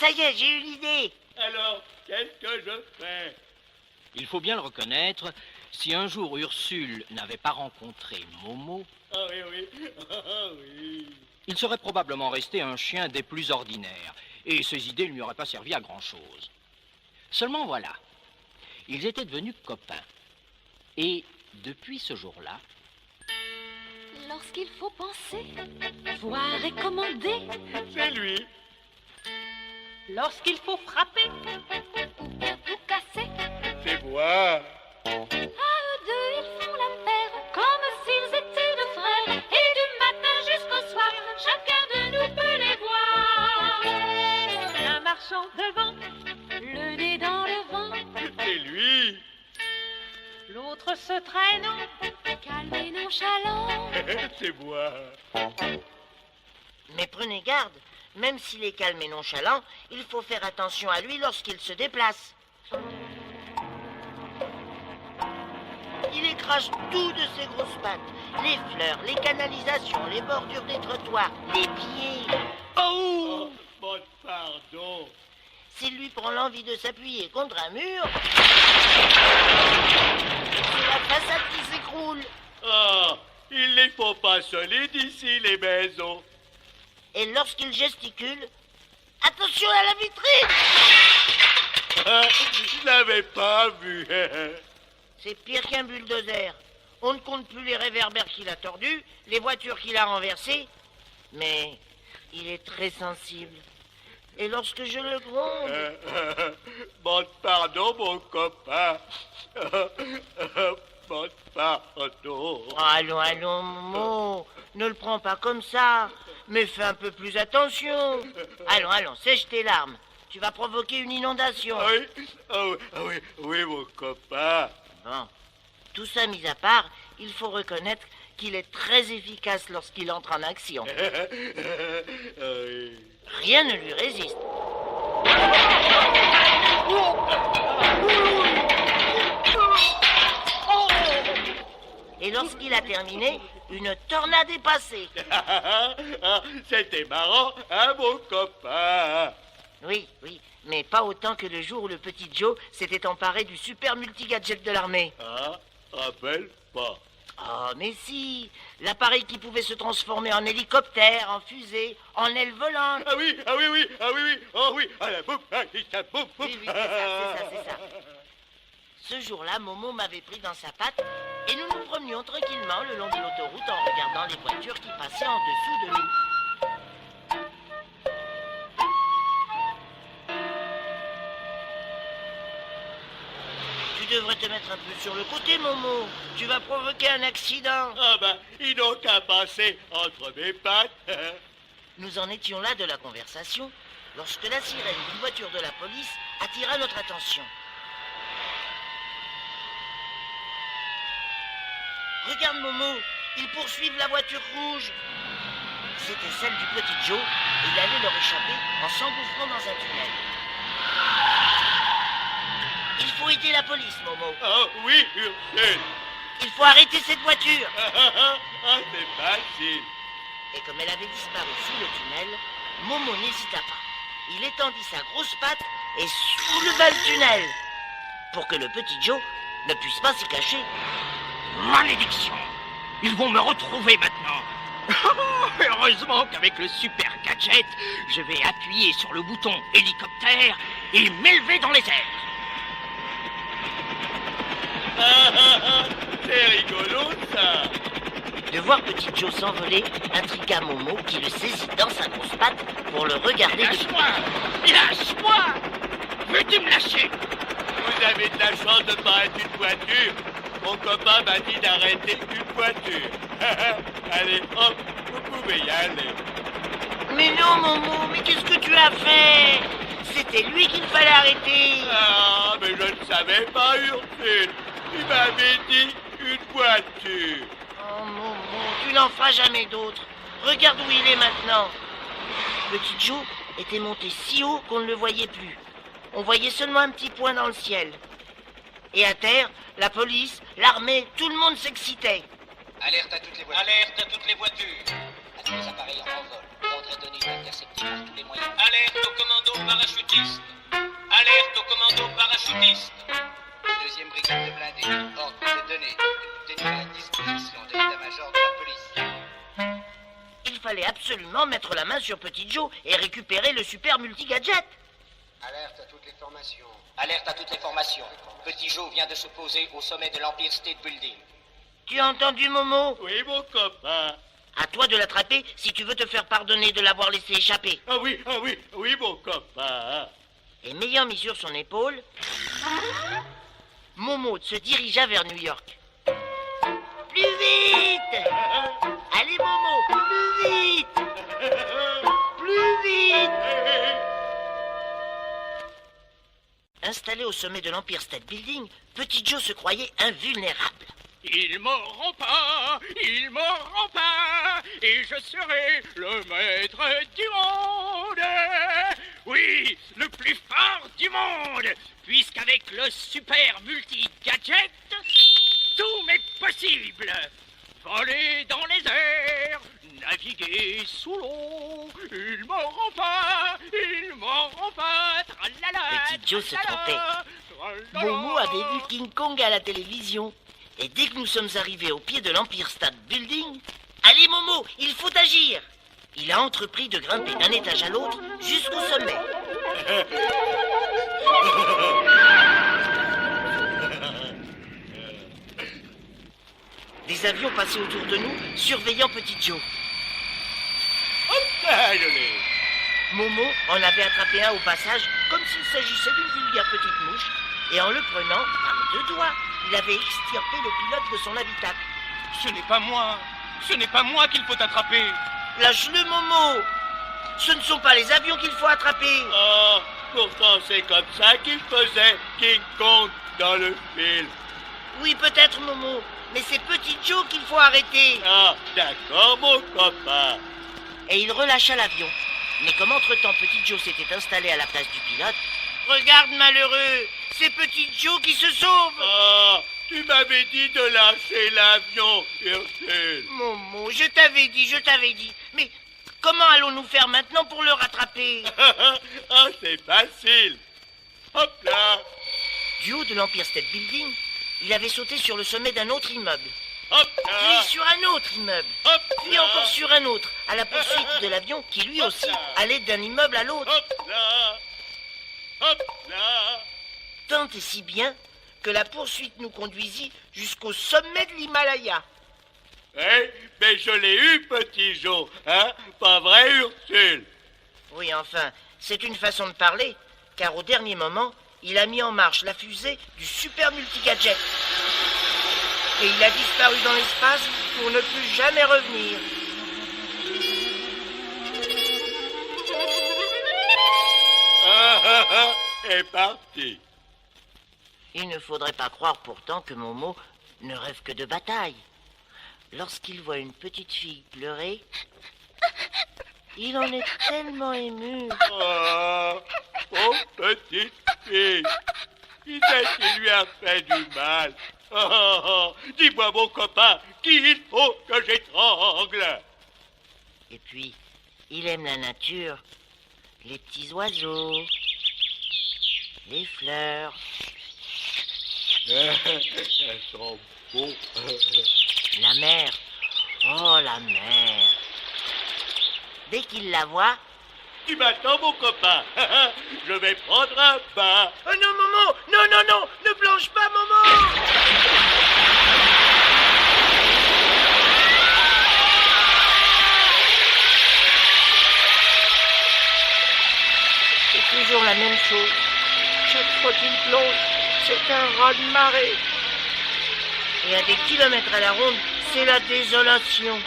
Ça y est, j'ai eu l'idée. Alors, qu'est-ce que je fais? Il faut bien le reconnaître, si un jour Ursule n'avait pas rencontré Momo, Ah oui, oui, ah oui. il serait probablement resté un chien des plus ordinaires, et ses idées ne lui auraient pas servi à grand-chose. Seulement voilà, ils étaient devenus copains. Et depuis ce jour-là, Lorsqu'il faut penser, voir et commander, C'est lui. lorsqu'il faut frapper, ou bien tout casser, C'est moi. à eux deux ils font l'affaire, comme s'ils étaient deux frères, et du matin jusqu'au soir, chacun de nous peut les voir. L'un marchant devant, le nez dans le vent, C'est lui. l'autre se traînant, calme et nonchalant. C'est moi. Mais prenez garde, même s'il est calme et nonchalant, il faut faire attention à lui lorsqu'il se déplace. Il écrase tout de ses grosses pattes. Les fleurs, les canalisations, les bordures des trottoirs, les pieds. Oh, bon, pardon. S'il lui prend l'envie de s'appuyer contre un mur, c'est la façade qui s'écroule. Ah, il les faut pas solides ici, les maisons. Et lorsqu'il gesticule, attention à la vitrine! Je n'avais pas vu. C'est pire qu'un bulldozer. On ne compte plus les réverbères qu'il a tordus, les voitures qu'il a renversées, mais il est très sensible. Et lorsque je le gronde, Bon, pardon, mon copain. Bon, pardon. allons, Momo, ne le prends pas comme ça, mais fais un peu plus attention. Allons, sèche tes larmes. Tu vas provoquer une inondation. Ah oui, oui, mon copain. Bon, tout ça mis à part, il faut reconnaître qu'il est très efficace lorsqu'il entre en action. Oui. Rien ne lui résiste. Et lorsqu'il a terminé, une tornade est passée. C'était marrant, hein, mon copain? Oui, mais pas autant que le jour où le petit Joe s'était emparé du super multigadget de l'armée. Ah, rappelle pas. Ah, mais si, l'appareil qui pouvait se transformer en hélicoptère, en fusée, en aile volante. Ah oui, oh oui, ah la boum, ah, ça boum, boum. Oui, c'est ça. Ce jour-là, Momo m'avait pris dans sa patte et nous nous promenions tranquillement le long de l'autoroute en regardant les voitures qui passaient en dessous de nous. Tu devrais te mettre un peu sur le côté, Momo. Tu vas provoquer un accident. Ah ben, ils n'ont qu'à passer entre mes pattes. Nous en étions là de la conversation lorsque la sirène d'une voiture de la police attira notre attention. Regarde, Momo, ils poursuivent la voiture rouge. C'était celle du petit Joe et il allait leur échapper en s'engouffrant dans un tunnel. Il faut aider la police, Momo. Ah oui, Ursule. Il faut arrêter cette voiture. Ah, c'est facile. Et comme elle avait disparu sous le tunnel, Momo n'hésita pas. Il étendit sa grosse patte et souleva le tunnel pour que le petit Joe ne puisse pas s'y cacher. malédiction! Ils vont me retrouver maintenant. Heureusement qu'avec le super gadget, je vais appuyer sur le bouton hélicoptère et m'élever dans les airs. C'est rigolo, ça. De voir petit Joe s'envoler intrigua Momo qui le saisit dans sa grosse patte pour le regarder de Lâche-moi! Lâche-moi! Veux-tu me lâcher? Vous avez de la chance de ne pas être une voiture. Mon copain m'a dit d'arrêter une voiture. Allez, hop, vous pouvez y aller. Mais non, Momo, mais qu'est-ce que tu as fait? C'était lui qu'il fallait arrêter. Ah, mais je ne savais pas, Ursule. Il m'avait dit une voiture. Oh, Momo, tu n'en feras jamais d'autres. Regarde où il est maintenant. Petit Joe était monté si haut qu'on ne le voyait plus. On voyait seulement un petit point dans le ciel. Et à terre, la police, l'armée, tout le monde s'excitait. Alerte à toutes les voitures. Alerte à toutes les voitures. À tous les appareils en vol. L'ordre est donné d'intercepter par tous les moyens. Alerte au commando parachutistes. Alerte au commando parachutiste. Deuxième brigade de blindés. Ordre de donner. Tenu à la disposition de l'état-major de la police. Il fallait absolument mettre la main sur Petit Joe et récupérer le super multi-gadget. Alerte à toutes les formations. Alerte à toutes les formations. Petit Joe vient de se poser au sommet de l'Empire State Building. Tu as entendu, Momo? Oui, mon copain. À toi de l'attraper si tu veux te faire pardonner de l'avoir laissé échapper. Oui, mon copain. Et m'ayant mis sur son épaule, Momo se dirigea vers New York. Plus vite! Allez, Momo, plus vite! Plus vite! Installé au sommet de l'Empire State Building, Petit Joe se croyait invulnérable. Ils m'auront pas, et je serai le maître du monde. Oui, le plus fort du monde, puisqu'avec le super multi-gadget, tout m'est possible. Voler dans les airs, naviguer sous l'eau, ils m'auront pas, tralala. Petit Joe se trompait. tralala. Momo avait vu King Kong à la télévision. Et dès que nous sommes arrivés au pied de l'Empire State Building, allez Momo, il faut agir. Il a entrepris de grimper d'un étage à l'autre jusqu'au sommet. Des avions passaient autour de nous, surveillant Petit Joe. Ah, je l'ai. Momo en avait attrapé un au passage, comme s'il s'agissait d'une vulgaire petite mouche, et en le prenant par 2 doigts, il avait extirpé le pilote de son habitacle. Ce n'est pas moi qu'il faut attraper. Lâche-le, Momo. Ce ne sont pas les avions qu'il faut attraper. Ah, pourtant c'est comme ça qu'il faisait King Kong dans le film. Oui, peut-être, Momo, mais c'est Petit Joe qu'il faut arrêter. Ah, d'accord, mon copain. Et il relâcha l'avion. Mais comme entre-temps Petit Joe s'était installé à la place du pilote... Regarde, malheureux, c'est Petit Joe qui se sauve. Ah, tu m'avais dit de lâcher l'avion, Ursule. Momo, je t'avais dit. Mais comment allons-nous faire maintenant pour le rattraper? Ah, c'est facile. Hop là. Du haut de l'Empire State Building, il avait sauté sur le sommet d'un autre immeuble. Hop là. Puis sur un autre immeuble. Hop Puis là. encore sur un autre, à la poursuite de l'avion qui lui aussi allait d'un immeuble à l'autre. Hop là. Hop là. Tant et si bien que la poursuite nous conduisit jusqu'au sommet de l'Himalaya. Eh, mais je l'ai eu, Petit Joe, hein? Pas vrai, Ursule? Oui, enfin, c'est une façon de parler, car au dernier moment, il a mis en marche la fusée du super multi-gadget. Et il a disparu dans l'espace pour ne plus jamais revenir. Est parti. Il ne faudrait pas croire pourtant que Momo ne rêve que de bataille. Lorsqu'il voit une petite fille pleurer, il en est tellement ému. Oh, pauvre petite fille. Qui c'est qui lui a fait du mal? Oh, dis-moi, mon copain, qui il faut que j'étrangle? Et puis, il aime la nature, les petits oiseaux, les fleurs. Elles sont beaux. La mer. Oh, la mer. Dès qu'il la voit... Tu m'attends, mon copain. Je vais prendre un bain. Oh non, Momo! Non, non, non! Ne plonge pas, Momo! C'est toujours la même chose. Chaque fois qu'il plonge, c'est un raz-de-marée. Et à des kilomètres à la ronde, c'est la désolation.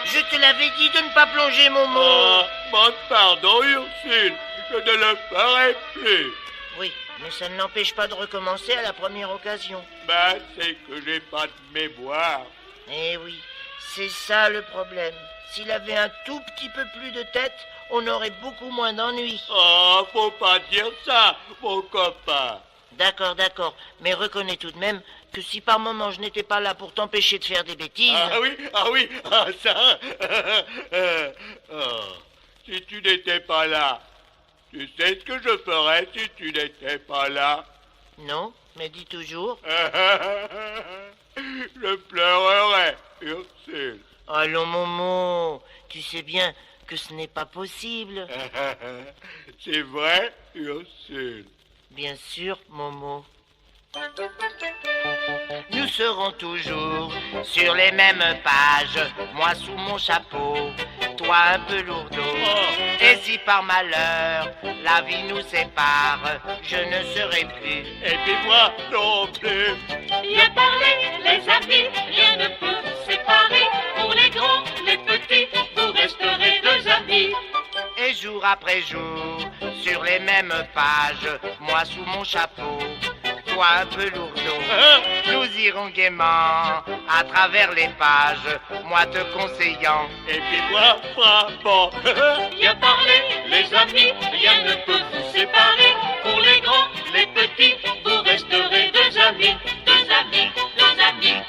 Je te l'avais dit de ne pas plonger, Momo. Oh, demande pardon, Ursule. Je ne le ferai plus. Oui, mais ça ne l'empêche pas de recommencer à la première occasion. Ben, c'est que j'ai pas de mémoire. Eh oui, c'est ça le problème. S'il avait un tout petit peu plus de tête, on aurait beaucoup moins d'ennuis. Oh, faut pas dire ça, mon copain. D'accord, d'accord, mais reconnais tout de même que si par moment je n'étais pas là pour t'empêcher de faire des bêtises... Ah oui, ça. Oh, si tu n'étais pas là. Tu sais ce que je ferais si tu n'étais pas là? Non, mais dis toujours. Je pleurerais, Ursule. Allons, Momo, tu sais bien que ce n'est pas possible. C'est vrai, Ursule. Bien sûr, Momo. Nous serons toujours sur les mêmes pages, moi sous mon chapeau, toi un peu lourdeau. Et si par malheur la vie nous sépare, je ne serai plus. Et puis moi non plus. Bien parler, les amis, rien ne peut vous séparer. Pour les grands, les petits, vous resterez deux amis. Et jour après jour, sur les mêmes pages, moi sous mon chapeau, toi un peu lourdeau. Nous irons gaiement à travers les pages, moi te conseillant. Et puis moi frappant. Bien parler, les amis, rien ne peut vous séparer. Pour les grands, les petits, vous resterez deux amis, deux amis, deux amis.